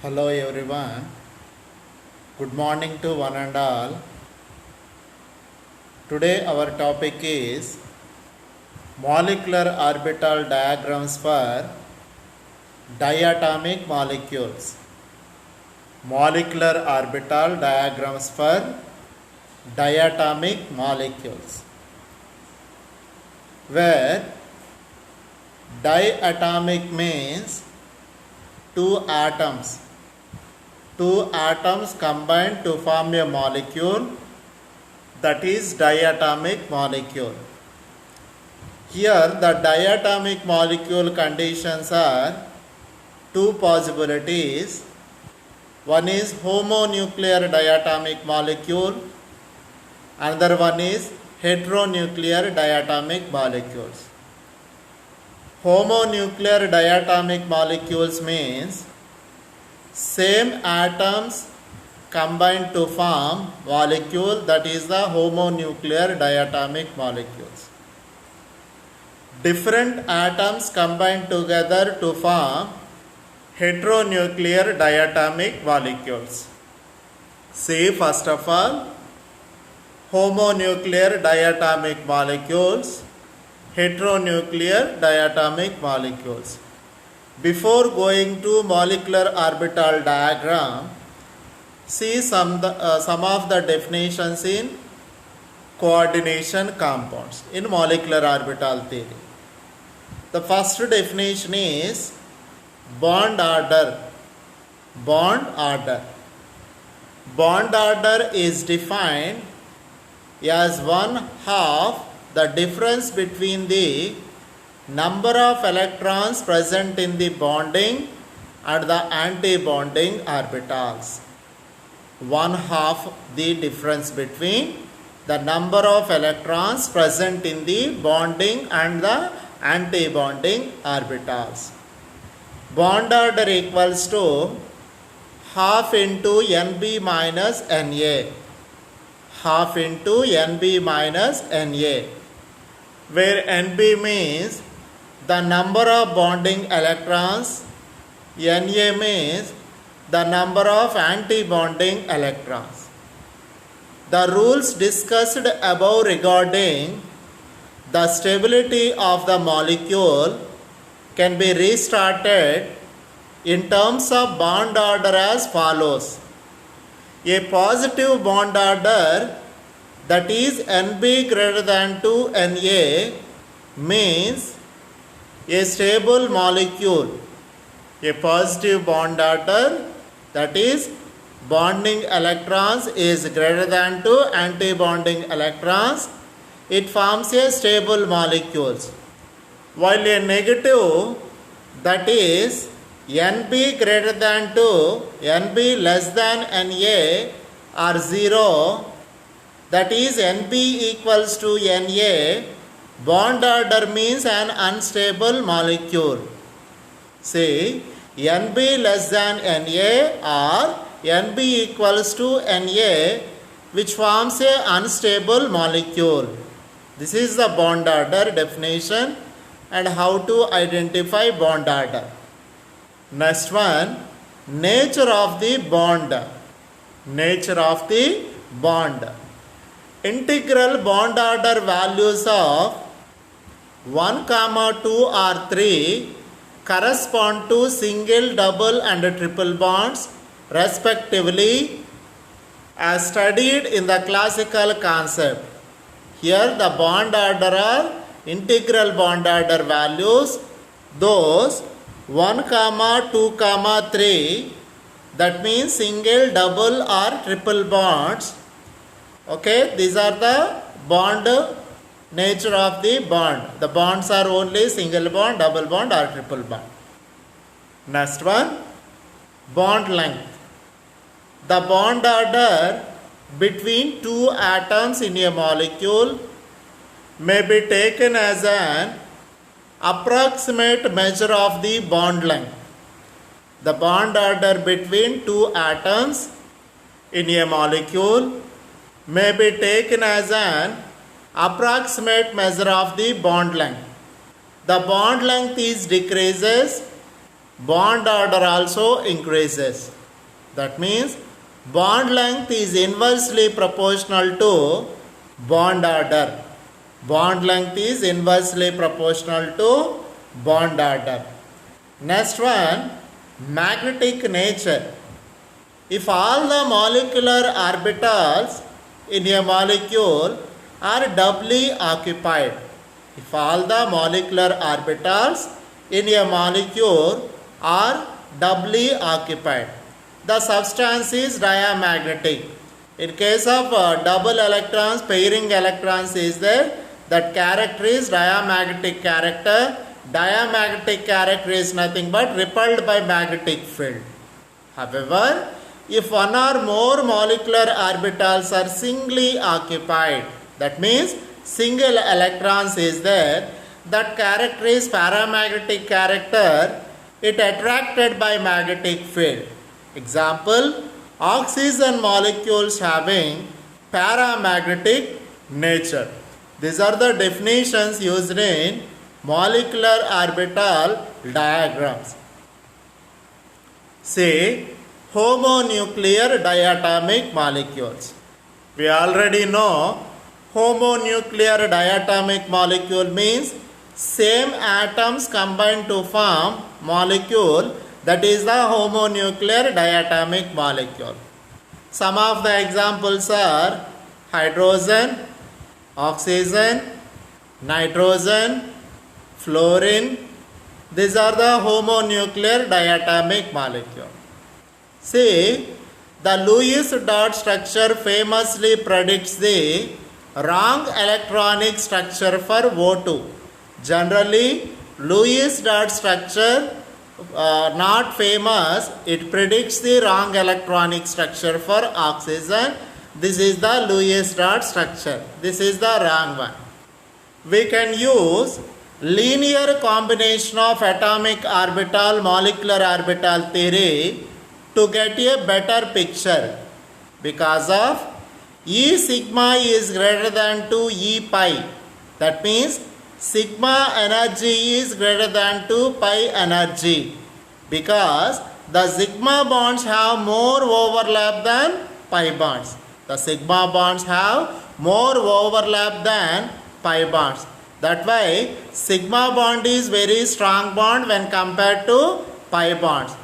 Hello everyone. Good morning to one and all. Today our topic is molecular orbital diagrams for diatomic molecules. Molecular orbital diagrams for diatomic molecules. Where diatomic means two atoms combine to form a molecule, that is diatomic molecule. Here the diatomic molecule conditions are two possibilities. One is homonuclear diatomic molecule, another one is heteronuclear diatomic molecules. Homonuclear diatomic molecules means same atoms combine to form molecule, that is the homonuclear diatomic molecules. Different atoms combine together to form heteronuclear diatomic molecules. See, first of all, homonuclear diatomic molecules, heteronuclear diatomic molecules. Before going to molecular orbital diagram, see some of the definitions in coordination compounds in molecular orbital theory. The first definition is bond order. Bond order. Bond order is defined as one half the difference between the number of electrons present in the bonding and the anti-bonding orbitals. One half the difference between the number of electrons present in the bonding and the anti-bonding orbitals. Bond order equals to half into Nb minus Na. Half into Nb minus Na, where Nb means the number of bonding electrons, Na means the number of anti-bonding electrons. The rules discussed above regarding the stability of the molecule can be restarted in terms of bond order as follows. A positive bond order, that is Nb greater than to Na, means a stable molecule. A positive bond order, that is bonding electrons is greater than to anti-bonding electrons, it forms a stable molecules. While a negative, that is Nb greater than to Nb less than Na are 0, that is Nb equals to Na, bond order means an unstable molecule. See, Nb less than Na or Nb equals to Na, which forms a unstable molecule. This is the bond order definition and how to identify bond order. Next one, nature of the bond. Nature of the bond. Integral bond order values of 1, 2 or 3 correspond to single, double and triple bonds respectively as studied in the classical concept. Here the bond order are integral bond order values, those 1, 2, 3, that means single, double or triple bonds. Okay, these are the bond nature of the bond. The bonds are only single bond, double bond or triple bond. Next one, bond length. The bond order between two atoms in a molecule may be taken as an approximate measure of the bond length. The bond order between two atoms in a molecule may be taken as an approximate measure of the bond length. The bond length is decreases bond order also increases. That means bond length is inversely proportional to bond order. Bond length is inversely proportional to bond order. Next one, magnetic nature. If all the molecular orbitals in a molecule are doubly occupied, if all the molecular orbitals in a molecule are doubly occupied, the substance is diamagnetic. In case of double electrons, pairing electrons is there, that character is diamagnetic character. Diamagnetic character is nothing but repelled by magnetic field. However, if one or more molecular orbitals are singly occupied, that means single electrons is there, that character is paramagnetic character, it attracted by magnetic field. Example, oxygen molecules having paramagnetic nature. These are the definitions used in molecular orbital diagrams. See, homonuclear diatomic molecules. We already know homonuclear diatomic molecule means same atoms combined to form molecule, that is the homonuclear diatomic molecule. Some of the examples are hydrogen, oxygen, nitrogen, fluorine. These are the homonuclear diatomic molecule. See, the Lewis dot structure famously predicts the wrong electronic structure for O2. Generally, Lewis dot structure not famous, it predicts the wrong electronic structure for oxygen. This is the Lewis dot structure. This is the wrong one. We can use linear combination of atomic orbital molecular orbital theory to get a better picture, because of E sigma is greater than to E pi. That means sigma energy is greater than to pi energy, because the sigma bonds have more overlap than pi bonds. The sigma bonds have more overlap than pi bonds. That why sigma bond is very strong bond when compared to pi bonds.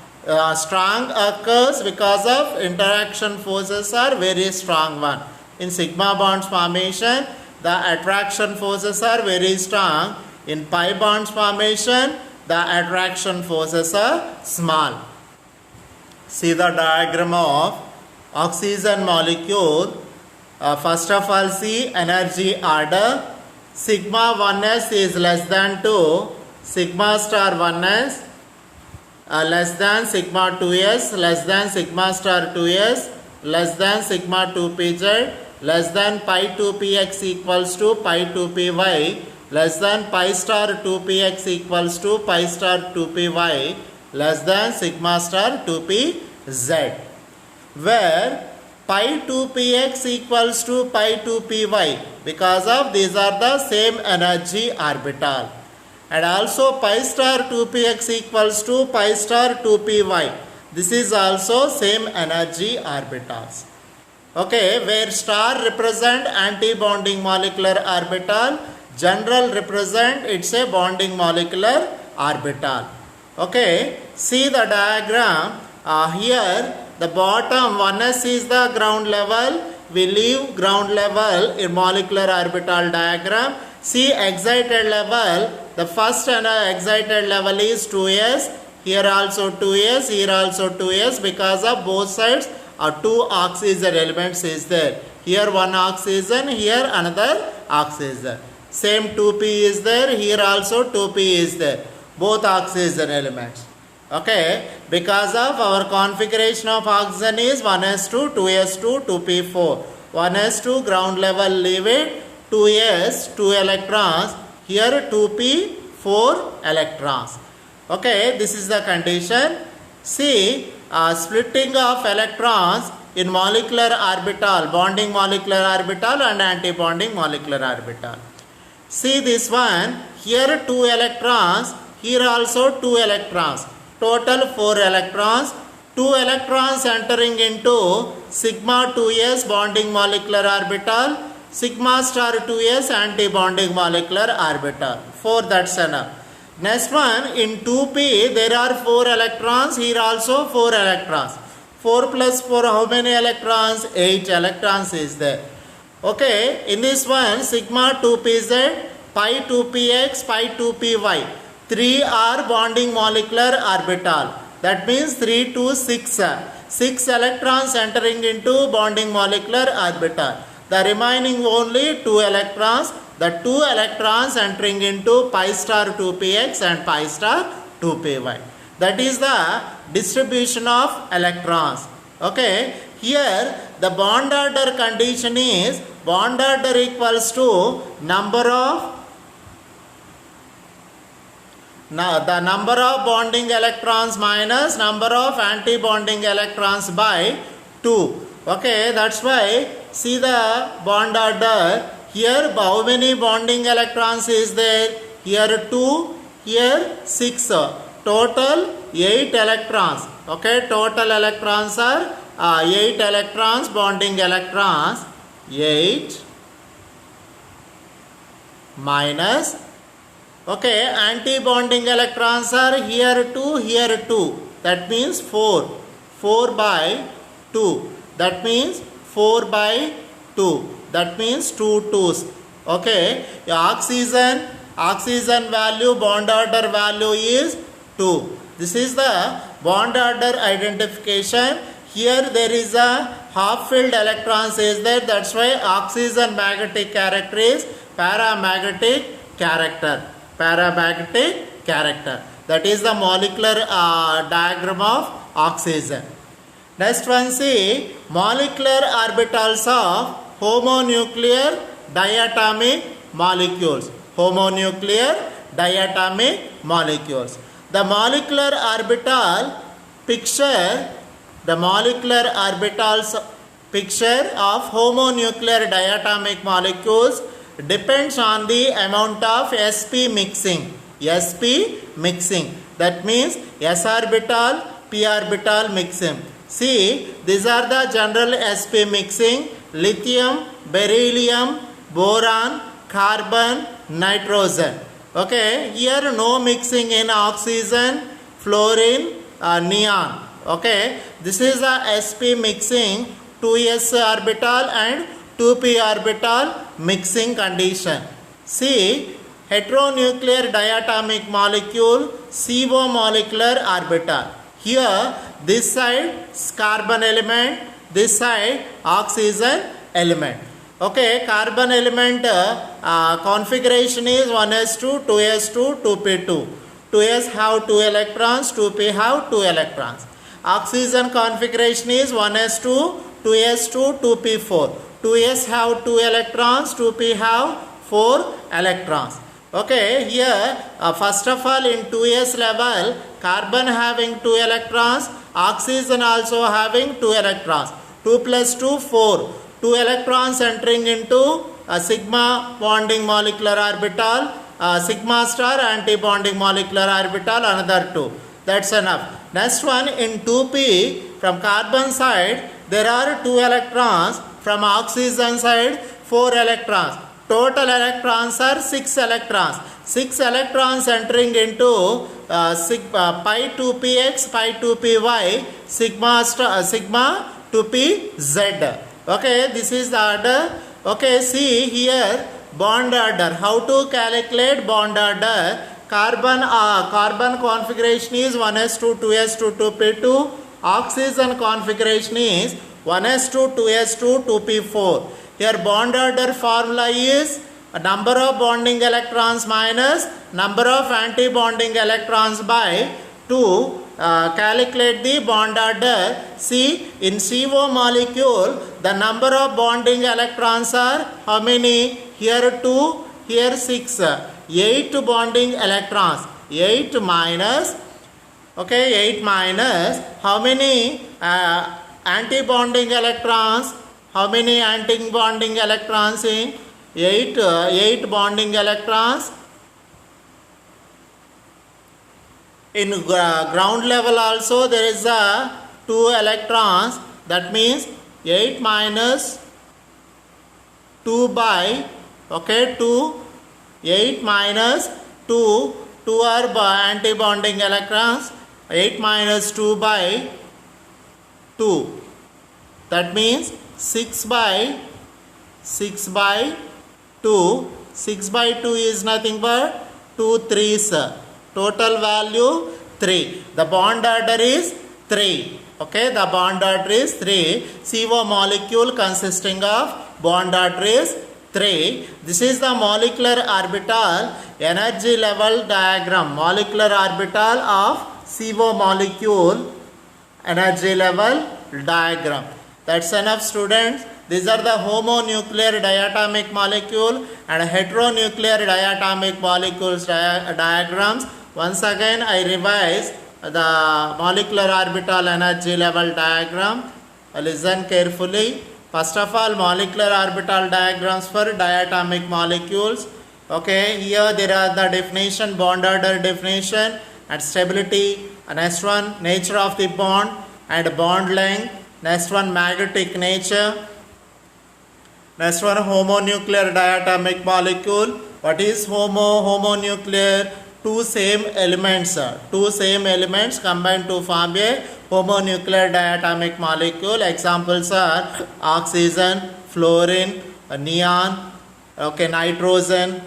Strong occurs because of interaction forces are very strong one. In sigma bonds formation, the attraction forces are very strong. In pi bonds formation, the attraction forces are small. See the diagram of oxygen molecule. First of all, see energy order. Sigma 1s is less than 2, sigma star 1s less than sigma 2s, less than sigma star 2s, less than sigma 2pz, less than pi 2px equals to pi 2py, less than pi star 2px equals to pi star 2py, less than sigma star 2pz, where pi 2px equals to pi 2py, because of these are the same energy orbital, and also pi star 2px equals to pi star 2py. This is also same energy orbitals. Okay, where star represent anti-bonding molecular orbital, general represent it's a bonding molecular orbital. Okay, see the diagram here. The bottom 1s is the ground level. We leave ground level in molecular orbital diagram. See excited level. The first excited level is 2s. Here also 2s. Here also 2s. Because of both sides two oxygen elements is there. Here one oxygen. Here another oxygen. Same 2p is there. Here also 2p is there. Both oxygen elements. Okay, because of our configuration of oxygen is 1s2, 2s2, 2p4. 1s2 ground level leave it, 2s 2 electrons, here 2p 4 electrons. Okay, this is the condition. See, splitting of electrons in molecular orbital, bonding molecular orbital and anti-bonding molecular orbital. See this one, here 2 electrons, here also 2 electrons. total 4 electrons. 2 electrons entering into sigma 2s bonding molecular orbital, sigma star 2s anti-bonding molecular orbital. 4, that's enough. Next one, in 2p there are 4 electrons, here also 4 electrons. 4 plus 4, how many electrons? 8 electrons is there. Okay, in this one, sigma 2pz, pi 2px, pi 2py. 3 are bonding molecular orbital. That means 3 to 6. 6 electrons entering into bonding molecular orbital. The remaining only 2 electrons. The 2 electrons entering into pi star 2px and pi star 2py. That is the distribution of electrons. Okay, here the bond order condition is bond order equals to number of the number of bonding electrons minus number of anti-bonding electrons by 2. Okay, that's why see the bond order. Here how many bonding electrons is there? Here 2, here 6. Total 8 electrons. Okay, total electrons are 8 electrons, bonding electrons. 8 minus, okay, anti-bonding electrons are here 2, here 2. That means 4. 4 by 2. That means 4 by 2. That means 2 2s. Okay, oxygen value, bond order value is 2. This is the bond order identification. Here there is a half filled electrons is there. That's why oxygen magnetic character is paramagnetic character. Paramagnetic character. That is the molecular diagram of oxygen. Next one, see molecular orbitals of homonuclear diatomic molecules. Homonuclear diatomic molecules. The molecular orbital picture, the molecular orbitals picture of homonuclear diatomic molecules depends on the amount of sp mixing. Sp mixing. That means s orbital, p orbital mixing. See, these are the general sp mixing: lithium, beryllium, boron, carbon, nitrogen. Okay, here no mixing in oxygen, fluorine, neon. Okay, this is the sp mixing, 2s orbital and 2p orbital mixing condition. See, heteronuclear diatomic molecule, CO molecular orbital. Here this side carbon element, this side oxygen element. Okay, carbon element configuration is 1s2, 2s2, 2p2. 2s have 2 electrons, 2p have 2 electrons. Oxygen configuration is 1s2, 2s2, 2p4. 2s have 2 electrons, 2p have 4 electrons. Okay, here first of all in 2s level, carbon having 2 electrons, oxygen also having 2 electrons. 2 plus 2, 4. 2 electrons entering into a sigma bonding molecular orbital, sigma star anti-bonding molecular orbital, another 2. That's enough. Next one, in 2p, from carbon side, there are 2 electrons. From oxygen side, 4 electrons. Total electrons are 6 electrons. 6 electrons entering into pi 2px, pi 2py, sigma 2pz. Okay, this is the order. Okay, see here bond order. How to calculate bond order? Carbon configuration is 1s2, 2s2, 2p2. Oxygen configuration is 1s2, 2s2, 2p4. Here bond order formula is number of bonding electrons minus number of anti-bonding electrons by 2. Calculate the bond order. See, in CO molecule, the number of bonding electrons are how many? Here 2, here 6. 8 bonding electrons. 8 minus, okay, 8 minus, how many anti-bonding electrons? How many anti-bonding electrons in 8 bonding electrons? In ground level also there is a 2 electrons, that means 8 minus 2 by 2, 8 minus 2 are anti-bonding electrons, 8 minus 2 by 2, that means 6 by 2. 6 by 2 is nothing but 2 3s, total value 3. The bond order is 3. Okay, the bond order is 3. CO molecule consisting of bond order is 3. This is the molecular orbital energy level diagram. Molecular orbital of CO molecule energy level diagram. That's enough, students. These are the homonuclear diatomic molecule and heteronuclear diatomic molecules diagrams. Once again I revise the molecular orbital energy level diagram. Listen carefully. First of all, molecular orbital diagrams for diatomic molecules. Okay, here there are the definition, bond order definition and stability. Next one, nature of the bond and bond length. Next one, magnetic nature. Next one, homonuclear diatomic molecule. What is homonuclear? Two same elements combined to form a homonuclear diatomic molecule. Examples are oxygen, fluorine, neon, nitrogen,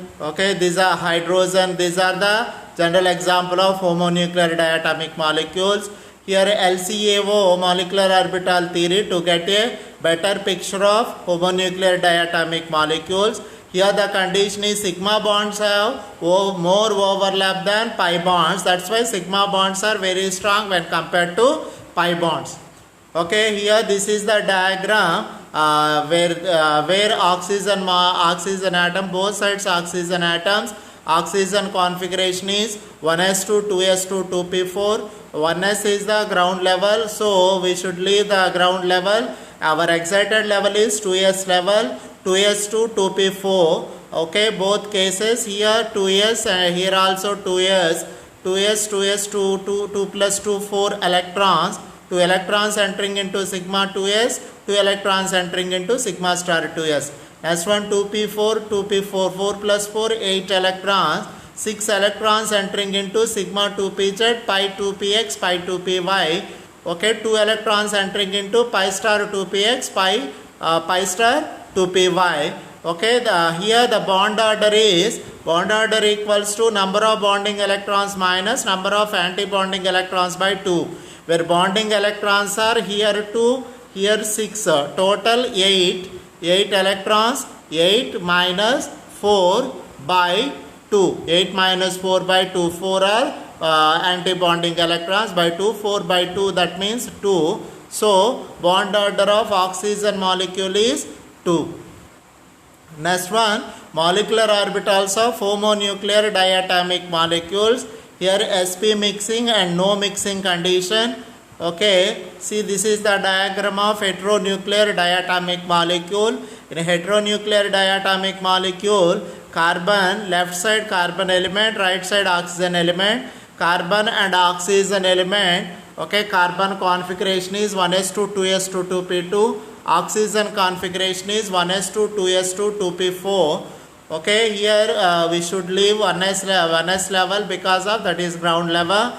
these are hydrogen. These are the general example of homonuclear diatomic molecules. Here LCAO, molecular orbital theory, to get a better picture of homonuclear diatomic molecules. Here the condition is sigma bonds have more overlap than pi bonds. That's why sigma bonds are very strong when compared to pi bonds. Okay, here this is the diagram where oxygen atom, both sides oxygen atoms. Oxygen configuration is 1s2, 2s2, 2p4. 1s is the ground level, so we should leave the ground level. Our excited level is 2s level, 2s2, 2p4. Okay, both cases, here 2s and here also 2s. 2s, 2 plus 2, 4 electrons. 2 electrons entering into sigma 2s, 2 electrons entering into sigma star 2s. Next one, 2p4, 4 plus 4, 8 electrons. 6 electrons entering into sigma 2pz, pi 2px, pi 2py. Okay, 2 electrons entering into pi star 2px, pi star 2py. Okay, here the bond order is, bond order equals to number of bonding electrons minus number of anti-bonding electrons by 2. Where bonding electrons are here 2, here 6, total 8 electrons, 8 minus 4 by 2. 8 minus 4 by 2, 4 are anti-bonding electrons by 2, 4 by 2, that means 2. So, bond order of oxygen molecule is 2. Next one, molecular orbitals of homonuclear diatomic molecules. Here sp mixing and no mixing condition. Okay, see, this is the diagram of heteronuclear diatomic molecule. In a heteronuclear diatomic molecule, carbon, left side carbon element, right side oxygen element, carbon and oxygen element. Okay, carbon configuration is 1s2, 2s2, 2p2. Oxygen configuration is 1s2, 2s2, 2p4. Okay, here we should leave 1s level because of that is ground level.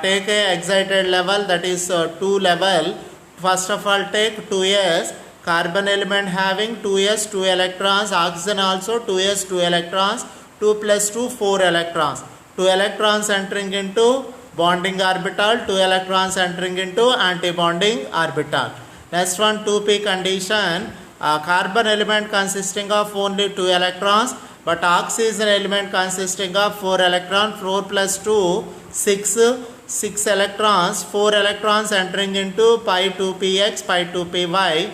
Take a excited level, that is 2 level. First of all, take 2s. Carbon element having 2s, 2 electrons. Oxygen also 2s, 2 electrons. 2 plus 2, 4 electrons. 2 electrons entering into bonding orbital. 2 electrons entering into anti-bonding orbital. Next one, 2p condition. Carbon element consisting of only 2 electrons, but oxygen element consisting of 4 electrons. 4 plus 2, 6 electrons. 4 electrons entering into pi 2px, pi 2py.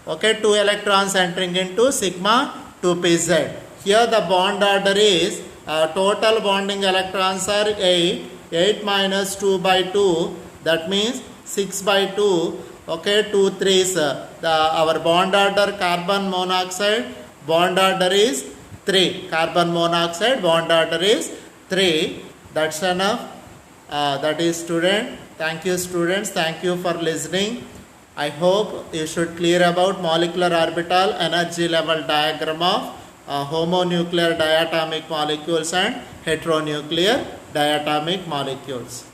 Okay, 2 electrons entering into sigma 2pz. Here the bond order is total bonding electrons are 8. 8 minus 2 by 2, that means 6 by 2. Okay, 2 3s. Our bond order carbon monoxide bond order is 3. Carbon monoxide bond order is 3. That's enough. that is student. Thank you students, thank you for listening. I hope you should clear about molecular orbital energy level diagram of homonuclear diatomic molecules and heteronuclear diatomic molecules.